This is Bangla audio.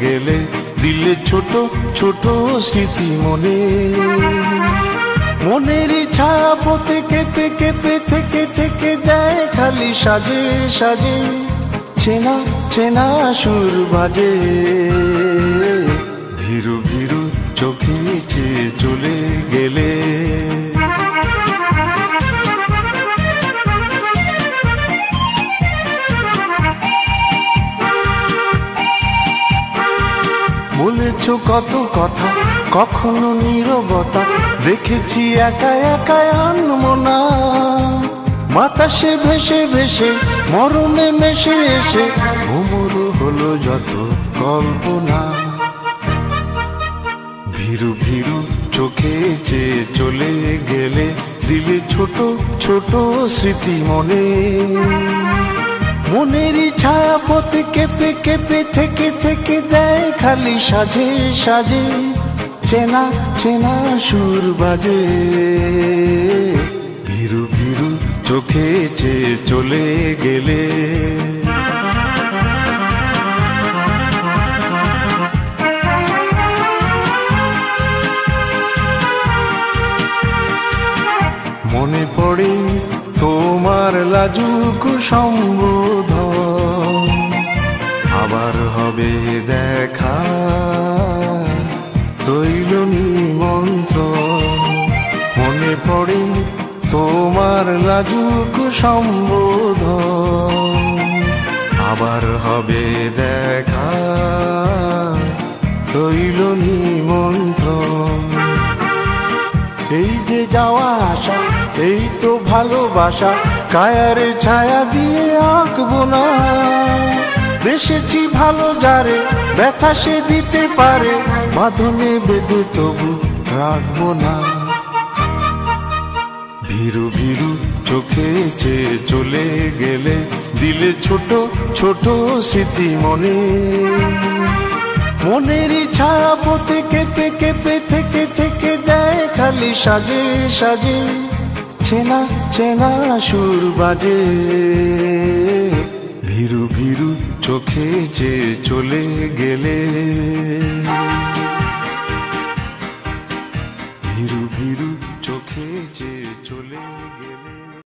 গেলে দিলে ছোট ছোট স্মৃতি মনে, মনের ছায়া পথে কেঁপে কেঁপে থেকে থেকে দেয় খালি সাজে সাজে, চেনা চেনা সুর বাজে। ভীরু ভীরু চোখে চেয়ে চলে গেলে, বলেছ কত কথা কখনো নীরবতা, দেখেছি একা একা আনমনা, বাতাসে ভেসে ভেসে মরমে মেশে এসে ভ্রমর হলো যত কল্পনা। ভীরু ভীরু চোখে চেয়ে চলে গেলে দিলে ছোট ছোট স্মৃতি মনে, মনের ছায়া পথে কেঁপে কেঁপে থেকে থেকে দেয় খালি সাজে সাজে, চেনা চেনা সুর বাজে। ভীরু ভীরু চোখে চেয়ে চলে গেলে, মনে পড়ে তোমার লাজুক সম্বোধন, আবার হবে দেখা রইল নিমন্ত্রণ। মনে পড়ে তোমার লাজুক সম্বোধন, আবার হবে দেখা রইল নিমন্ত্রণ। এই যে যাওয়া আসা এই তো ভালোবাসা, কায়ার ছায়া দিয়ে আঁকবো না, বেসেছি ভালো যারে ব্যথা সে দিতে পারে, বাঁধনে বেঁধে তবু রাখবো না। ভীরু ভীরু চোখে চেয়ে চলে গেলে দিলে ছোট ছোট স্মৃতি মনে, মনের ছায়া পথে কেঁপে কেঁপে থেকে থেকে দেয় খালি সাজে সাজে, চেনা চেনা সুর বাজে। ভীরু ভীরু চোখে চেয়ে চলে গেলে, ভীরু ভীরু চোখে চেয়ে চলে গেলে।